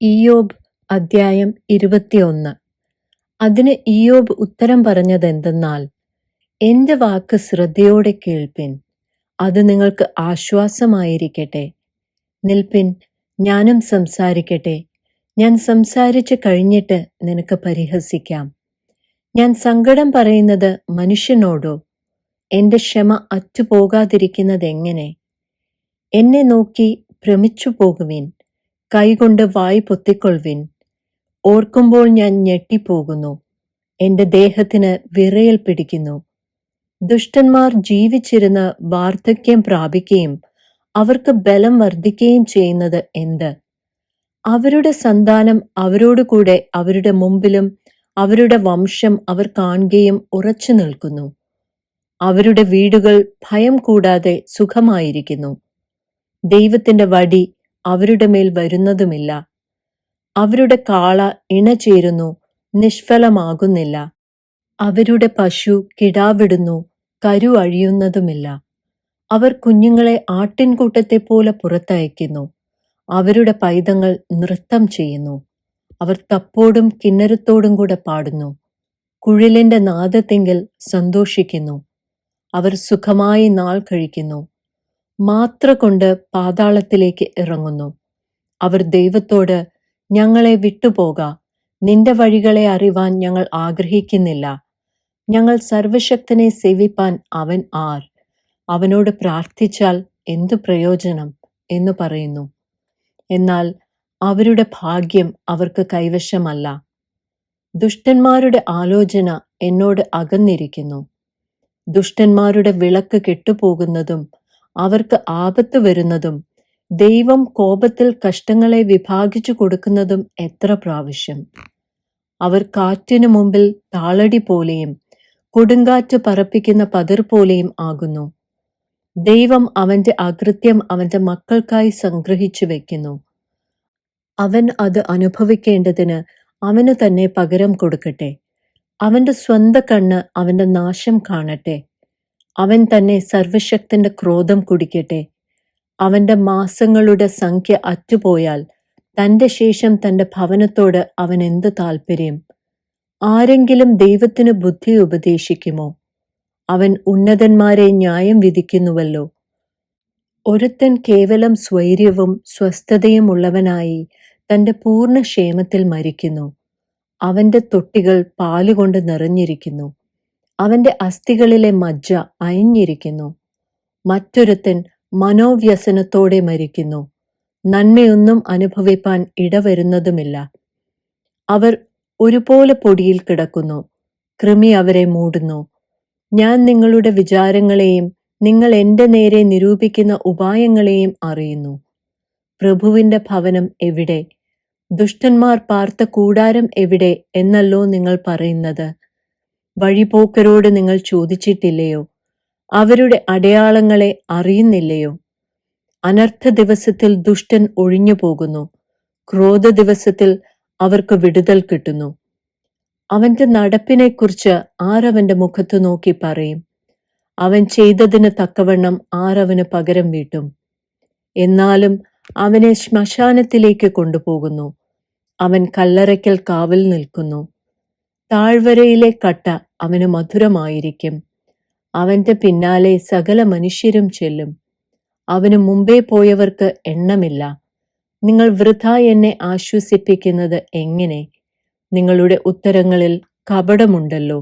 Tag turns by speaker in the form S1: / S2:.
S1: ഇയ്യോബ് അദ്ധ്യായം 21. അതിന് ഇയ്യോബ് ഉത്തരം പറഞ്ഞതെന്തെന്നാൽ, എന്റെ വാക്ക് ശ്രദ്ധയോടെ കേൾപ്പിൻ, അത് നിങ്ങൾക്ക് ആശ്വാസമായിരിക്കട്ടെ. നിൽപ്പിൻ, ഞാനും സംസാരിക്കട്ടെ. ഞാൻ സംസാരിച്ചു കഴിഞ്ഞിട്ട് നിനക്ക് പരിഹസിക്കാം. ഞാൻ സങ്കടം പറയുന്നത് മനുഷ്യനോടോ? എന്റെ ക്ഷമ അറ്റുപോകാതിരിക്കുന്നതെങ്ങനെ? എന്നെ നോക്കി ഭ്രമിച്ചു പോകുവിൻ, കൈകൊണ്ട് വായ് പൊത്തിക്കൊള്ളുവിൻ. ഓർക്കുമ്പോൾ ഞാൻ ഞെട്ടിപ്പോകുന്നു, എന്റെ ദേഹത്തിന് വിറയൽ പിടിക്കുന്നു. ദുഷ്ടന്മാർ ജീവിച്ചിരുന്ന് വാർദ്ധക്യം പ്രാപിക്കുകയും അവർക്ക് ബലം വർദ്ധിക്കുകയും ചെയ്യുന്നത് എന്ത്? അവരുടെ സന്താനം അവരോടുകൂടെ അവരുടെ മുമ്പിലും അവരുടെ വംശം അവർ കാണുകയും ഉറച്ചു നിൽക്കുന്നു. അവരുടെ വീടുകൾ ഭയം കൂടാതെ സുഖമായിരിക്കുന്നു. ദൈവത്തിന്റെ വടി അവരുടെ മേൽ വരുന്നതുമില്ല. അവരുടെ കാള ഇണചേരുന്നു, നിഷ്ഫലമാകുന്നില്ല. അവരുടെ പശു കിടാവിടുന്നു, കരു അഴിയുന്നതുമില്ല. അവർ കുഞ്ഞുങ്ങളെ ആട്ടിൻകൂട്ടത്തെപ്പോലെ പുറത്തയക്കുന്നു. അവരുടെ പൈതങ്ങൾ നൃത്തം ചെയ്യുന്നു. അവർ തപ്പോടും കിന്നരത്തോടും കൂടെ പാടുന്നു. കുഴലിന്റെ നാദത്തിങ്കൽ സന്തോഷിക്കുന്നു. അവർ സുഖമായി നാൾ കഴിക്കുന്നു. മാത്ര കൊണ്ട് പാതാളത്തിലേക്ക് ഇറങ്ങുന്നു. അവർ ദൈവത്തോട്, ഞങ്ങളെ വിട്ടുപോക, നിന്റെ വഴികളെ അറിവാൻ ഞങ്ങൾ ആഗ്രഹിക്കുന്നില്ല. ഞങ്ങൾ സർവശക്തനെ സേവിപ്പാൻ അവൻ ആർ? അവനോട് പ്രാർത്ഥിച്ചാൽ എന്തു പ്രയോജനം എന്നു പറയുന്നു. എന്നാൽ അവരുടെ ഭാഗ്യം അവർക്ക് കൈവശമല്ല. ദുഷ്ടന്മാരുടെ ആലോചന എന്നോട് അകന്നിരിക്കുന്നു. ദുഷ്ടന്മാരുടെ വിളക്ക് കെട്ടുപോകുന്നതും അവർക്ക് ആപത്ത് വരുന്നതും ദൈവം കോപത്തിൽ കഷ്ടങ്ങളെ വിഭാഗിച്ചു കൊടുക്കുന്നതും എത്ര പ്രാവശ്യം! അവർ കാറ്റിനു മുമ്പിൽ താളടി പോലെയും കൊടുങ്കാറ്റ് പറപ്പിക്കുന്ന പതിർ പോലെയും ആകുന്നു. ദൈവം അവന്റെ അകൃത്യം അവന്റെ മക്കൾക്കായി സംഗ്രഹിച്ചു വെക്കുന്നു. അവൻ അത് അനുഭവിക്കേണ്ടതിന് അവന് തന്നെ പകരം കൊടുക്കട്ടെ. അവന്റെ സ്വന്ത കണ്ണ് അവന്റെ നാശം കാണട്ടെ. അവൻ തന്നെ സർവശക്തന്റെ ക്രോധം കുടിക്കട്ടെ. അവന്റെ മാസങ്ങളുടെ സംഖ്യ അറ്റുപോയാൽ തന്റെ ശേഷം തന്റെ ഭവനത്തോട് അവൻ എന്ത് താല്പര്യം? ആരെങ്കിലും ദൈവത്തിന് ബുദ്ധി ഉപദേശിക്കുമോ? അവൻ ഉന്നതന്മാരെ ന്യായം വിധിക്കുന്നുവല്ലോ. ഒരുത്തൻ കേവലം സ്വൈര്യവും സ്വസ്ഥതയും ഉള്ളവനായി തന്റെ പൂർണ്ണ ക്ഷേമത്തിൽ മരിക്കുന്നു. അവന്റെ തൊട്ടികൾ പാലുകൊണ്ട് നിറഞ്ഞിരിക്കുന്നു. അവന്റെ അസ്ഥികളിലെ മജ്ജ അയഞ്ഞിരിക്കുന്നു. മറ്റൊരുത്തൻ മനോവ്യസനത്തോടെ മരിക്കുന്നു. നന്മയൊന്നും അനുഭവിപ്പാൻ ഇടവരുന്നതുമില്ല. അവർ ഒരുപോലെ പൊടിയിൽ കിടക്കുന്നു. കൃമി അവരെ മൂടുന്നു. ഞാൻ നിങ്ങളുടെ വിചാരങ്ങളെയും നിങ്ങൾ എന്റെ നേരെ നിരൂപിക്കുന്ന ഉപായങ്ങളെയും അറിയുന്നു. പ്രഭുവിന്റെ ഭവനം എവിടെ? ദുഷ്ടന്മാർ പാർത്ത കൂടാരം എവിടെ എന്നല്ലോ നിങ്ങൾ പറയുന്നത്. വഴിപോക്കരോട് നിങ്ങൾ ചോദിച്ചിട്ടില്ലയോ? അവരുടെ അടയാളങ്ങളെ അറിയുന്നില്ലയോ? അനർത്ഥ ദിവസത്തിൽ ദുഷ്ടൻ ഒഴിഞ്ഞു പോകുന്നു. ക്രോധ ദിവസത്തിൽ അവർക്ക് വിടുതൽ കിട്ടുന്നു. അവന്റെ നടപ്പിനെക്കുറിച്ച് ആരവന്റെ മുഖത്ത് നോക്കി പറയും? അവൻ ചെയ്തതിന് തക്കവണ്ണം ആരവന് പകരം വീട്ടും? എന്നാലും അവനെ ശ്മശാനത്തിലേക്ക് കൊണ്ടുപോകുന്നു. അവൻ കല്ലറയ്ക്കൽ കാവൽ നിൽക്കുന്നു. താഴ്വരയിലെ കട്ട അവന് മധുരമായിരിക്കും. അവന്റെ പിന്നാലെ സകല മനുഷ്യരും ചെല്ലും. അവന് മുമ്പേ പോയവർക്ക് എണ്ണമില്ല. നിങ്ങൾ വൃഥാ എന്നെ ആശ്വസിപ്പിക്കുന്നത് എങ്ങനെ? നിങ്ങളുടെ ഉത്തരങ്ങളിൽ കപടമുണ്ടല്ലോ.